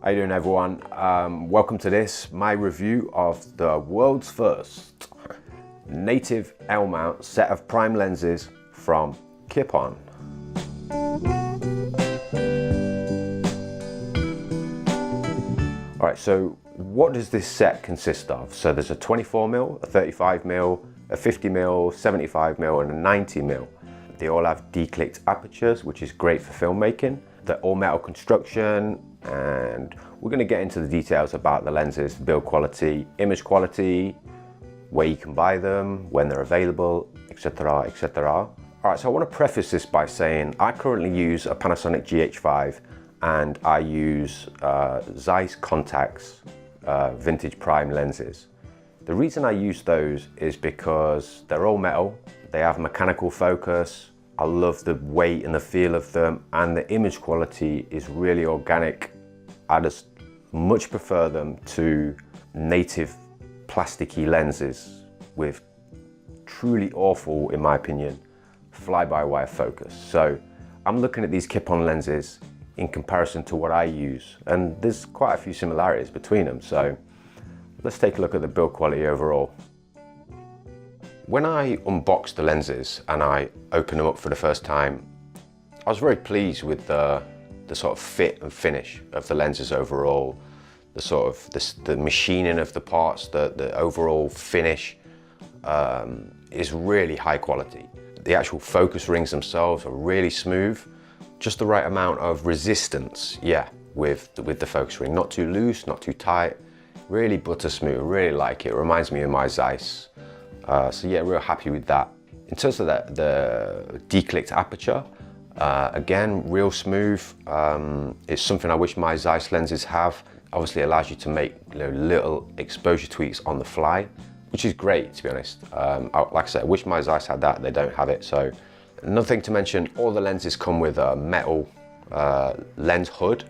How you doing, everyone? Welcome to my review of the world's first native L-mount set of prime lenses from Kipon. Alright, so what does this set consist of? So there's a 24mm, a 35mm, a 50mm, 75mm and a 90mm. They all have declicked apertures, which is great for filmmaking. They're all metal construction, and we're going to get into the details about the lenses, build quality, image quality, where you can buy them, when they're available, etc, etc. Alright, so I want to preface this by saying I currently use a Panasonic GH5 and I use Zeiss Contax vintage prime lenses. The reason I use those is because they're all metal, they have mechanical focus, I love the weight and the feel of them, and the image quality is really organic. I just much prefer them to native plasticky lenses with truly awful, in my opinion, fly-by-wire focus. So I'm looking at these Kipon lenses in comparison to what I use, and there's quite a few similarities between them. So let's take a look at the build quality overall. When I unboxed the lenses and I opened them up for the first time, I was very pleased with the sort of fit and finish of the lenses overall, the machining of the parts, the overall finish is really high quality. The actual focus rings themselves are really smooth, just the right amount of resistance, yeah, with the focus ring. Not too loose, not too tight, really butter smooth. Really like it. It reminds me of my Zeiss. So yeah, real happy with that. In terms of the declicked aperture, again, real smooth. It's something I wish my Zeiss lenses have. Obviously, it allows you to make little exposure tweaks on the fly, which is great, to be honest. Like I said, I wish my Zeiss had that. They don't have it. So another thing to mention, all the lenses come with a metal lens hood,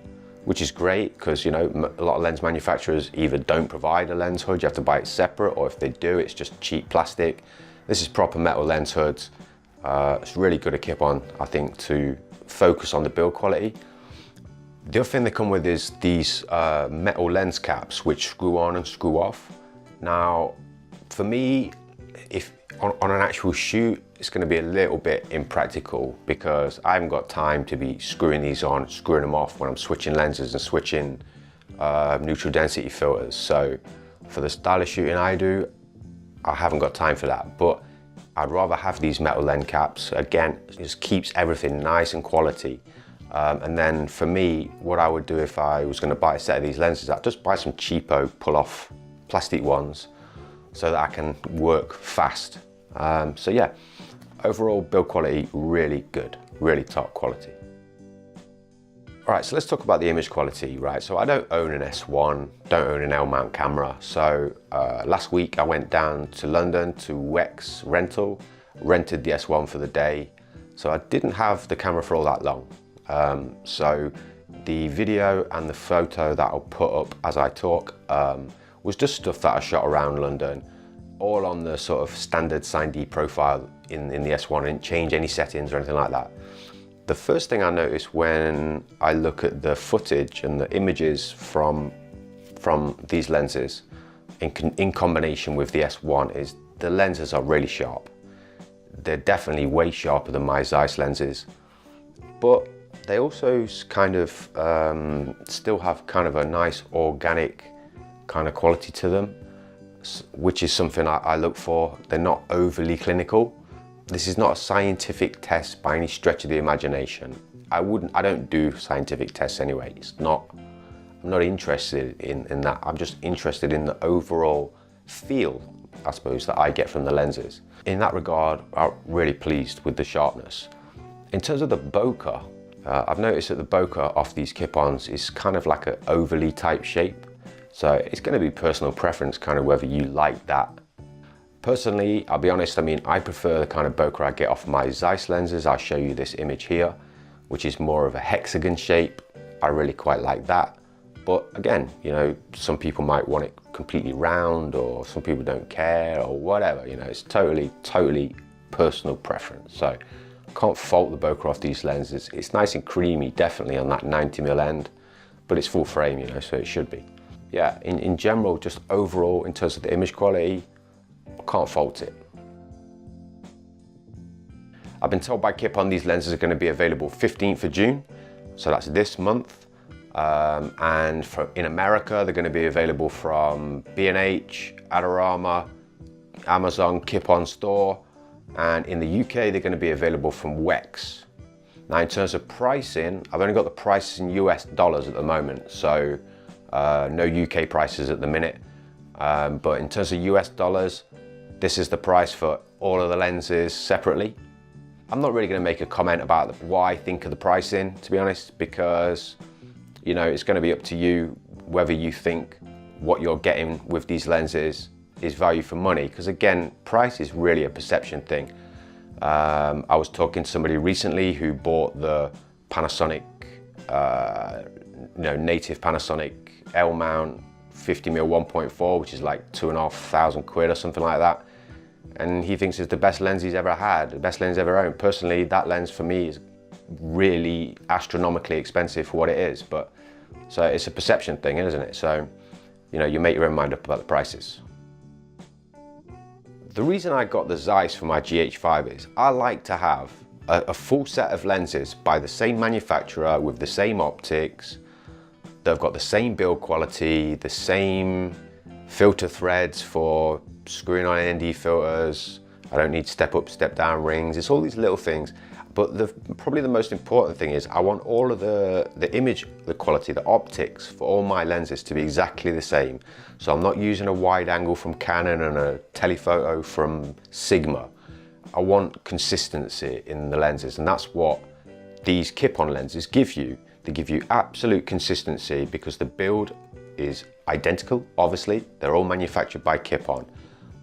which is great because, you know, a lot of lens manufacturers either don't provide a lens hood, you have to buy it separate, or if they do, it's just cheap plastic. This is proper metal lens hoods. It's really good at Kipon, I think, to focus on the build quality. The other thing they come with is these metal lens caps, which screw on and screw off. Now, for me, if on an actual shoot, it's going to be a little bit impractical because I haven't got time to be screwing these on, screwing them off when I'm switching lenses and switching neutral density filters. So for the style of shooting I do, I haven't got time for that. But I'd rather have these metal lens caps. Again, it just keeps everything nice and quality. And then for me, what I would do if I was going to buy a set of these lenses, I'd just buy some cheapo pull-off plastic ones so that I can work fast. So yeah, overall build quality, really good, really top quality. All right, so let's talk about the image quality, right? So I don't own an S1, don't own an L-mount camera. So last week I went down to London to Wex Rental, rented the S1 for the day. So I didn't have the camera for all that long. So the video and the photo that I'll put up as I talk was just stuff that I shot around London, all on the sort of standard CineD profile in the S1. I didn't change any settings or anything like that. The first thing I noticed when I look at the footage and the images from these lenses in combination with the S1 is the lenses are really sharp. They're definitely way sharper than my Zeiss lenses, but they also kind of still have kind of a nice organic kind of quality to them, which is something I look for. They're not overly clinical. This is not a scientific test by any stretch of the imagination. I don't do scientific tests anyway. I'm not interested in that. I'm just interested in the overall feel, I suppose, that I get from the lenses. In that regard, I'm really pleased with the sharpness. In terms of the bokeh, I've noticed that the bokeh off these Kipons is kind of like an overly type shape. So it's going to be personal preference, kind of whether you like that. Personally, I'll be honest, I mean, I prefer the kind of bokeh I get off my Zeiss lenses. I'll show you this image here, which is more of a hexagon shape. I really quite like that. But again, you know, some people might want it completely round, or some people don't care, or whatever, you know, it's totally personal preference. So can't fault the bokeh off these lenses. It's nice and creamy, definitely on that 90mm end, but but it's full frame, you know, so it should be. Yeah, in general, just overall, in terms of the image quality, can't fault it. I've been told by Kipon these lenses are going to be available 15th of June, so that's this month. And in America, they're going to be available from B&H, Adorama, Amazon, Kipon store, and in the UK, they're going to be available from Wex. Now, in terms of pricing, I've only got the prices in US dollars at the moment, so no UK prices at the minute. But in terms of US dollars, this is the price for all of the lenses separately. I'm not really going to make a comment about what I think of the pricing, to be honest, because, you know, it's going to be up to you whether you think what you're getting with these lenses is value for money. Because again, price is really a perception thing. I was talking to somebody recently who bought the Panasonic, native Panasonic L mount 50mm 1.4, which is like £2,500 or something like that. And he thinks it's the best lens he's ever had, the best lens ever owned. Personally, that lens for me is really astronomically expensive for what it is. But so it's a perception thing, isn't it? So, you know, you make your own mind up about the prices. The reason I got the Zeiss for my GH5 is I like to have a full set of lenses by the same manufacturer with the same optics. They've got the same build quality, the same filter threads for screwing on ND filters. I don't need step up, step down rings. It's all these little things. But probably the most important thing is I want all of the image, the quality, the optics for all my lenses to be exactly the same. So I'm not using a wide angle from Canon and a telephoto from Sigma. I want consistency in the lenses, and that's what these Kipon lenses give you. They give you absolute consistency because the build is identical, obviously. They're all manufactured by Kipon.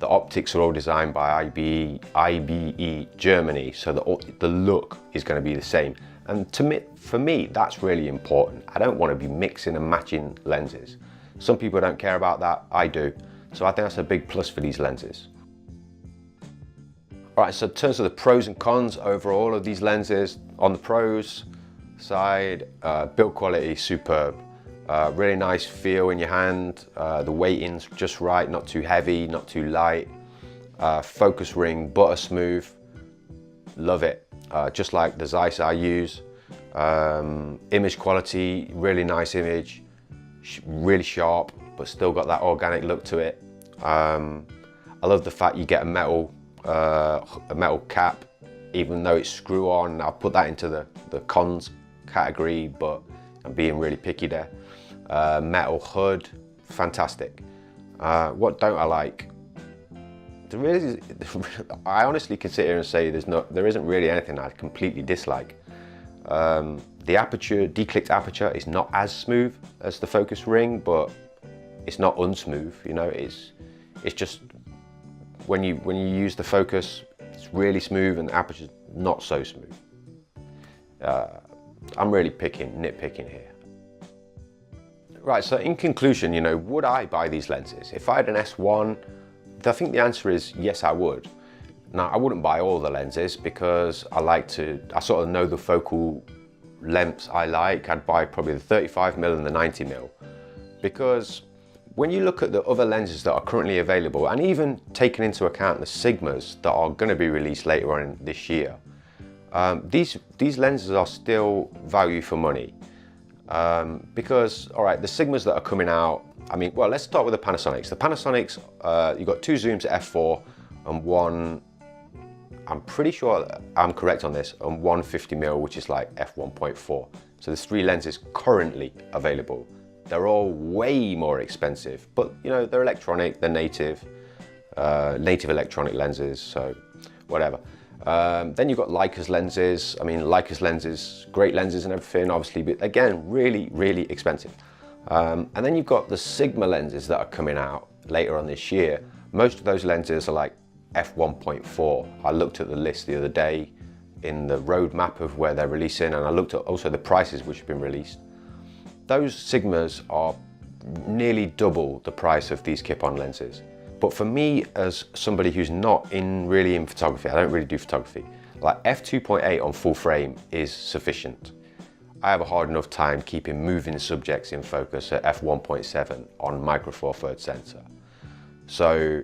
The optics are all designed by IBE Germany, so the look is going to be the same. And for me, that's really important. I don't want to be mixing and matching lenses. Some people don't care about that, I do. So I think that's a big plus for these lenses. All right, so in terms of the pros and cons overall of these lenses, on the pros side, build quality, superb. Really nice feel in your hand, the weighting's just right, not too heavy, not too light. Focus ring, butter smooth, love it. Just like the Zeiss I use. Image quality, really nice image, really sharp, but still got that organic look to it. I love the fact you get a metal cap, even though it's screw on. I'll put that into the cons category, but I'm being really picky there. Metal hood, fantastic. What don't I like? I honestly can sit here and say there isn't really anything I completely dislike. The aperture, declicked aperture, is not as smooth as the focus ring, but it's not unsmooth. You know, it's just when you use the focus, it's really smooth, and the aperture's not so smooth. I'm really nitpicking here. Right, so in conclusion, you know, would I buy these lenses? If I had an S1, I think the answer is yes, I would. Now, I wouldn't buy all the lenses because I sort of know the focal lengths I like. I'd buy probably the 35mm and the 90mm. Because when you look at the other lenses that are currently available, and even taking into account the Sigmas that are going to be released later on this year, these lenses are still value for money. Because, all right, the Sigmas that are coming out, I mean, well, let's start with the Panasonics. The Panasonics, you've got two zooms at f4 and one, I'm pretty sure I'm correct on this, and one 50mm, which is like f1.4. So there's three lenses currently available. They're all way more expensive, but you know, they're electronic, they're native electronic lenses, so whatever. Then you've got Leica's lenses. I mean, Leica's lenses, great lenses and everything, obviously, but again, really, really expensive. And then you've got the Sigma lenses that are coming out later on this year. Most of those lenses are like f1.4. I looked at the list the other day in the roadmap of where they're releasing, and I looked at also the prices which have been released. Those Sigmas are nearly double the price of these Kipon lenses. But for me, as somebody who's not really in photography, I don't really do photography, like f2.8 on full frame is sufficient. I have a hard enough time keeping moving subjects in focus at f1.7 on micro four thirds sensor. So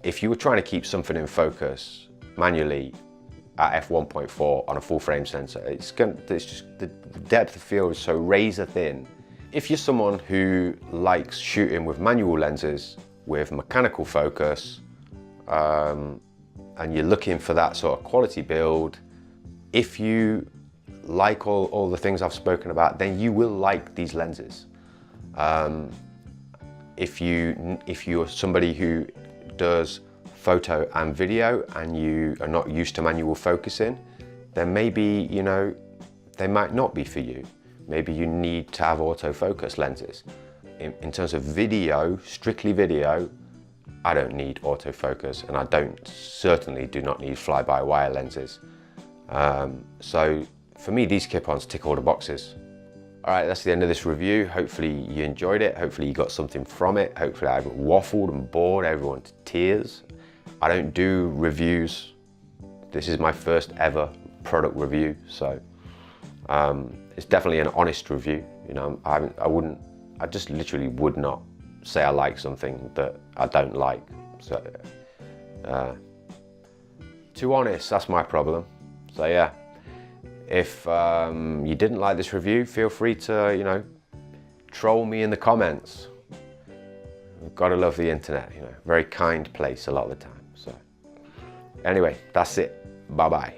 if you were trying to keep something in focus manually at f1.4 on a full frame sensor, it's just the depth of field is so razor thin. If you're someone who likes shooting with manual lenses with mechanical focus, and you're looking for that sort of quality build, if you like all the things I've spoken about, then you will like these lenses. If you're somebody who does photo and video and you are not used to manual focusing, then maybe, you know, they might not be for you. Maybe you need to have autofocus lenses. In terms of video, strictly video, I don't need autofocus, and I certainly do not need fly-by-wire lenses. So for me, these Kipons tick all the boxes. All right, that's the end of this review. Hopefully you enjoyed it. Hopefully you got something from it. Hopefully I haven't waffled and bored everyone to tears. I don't do reviews. This is my first ever product review, so it's definitely an honest review. You know, I just literally would not say I like something that I don't like. So, too honest, that's my problem. So yeah, if you didn't like this review, feel free to, you know, troll me in the comments. Gotta love the internet, you know, very kind place a lot of the time. So anyway, that's it. Bye-bye.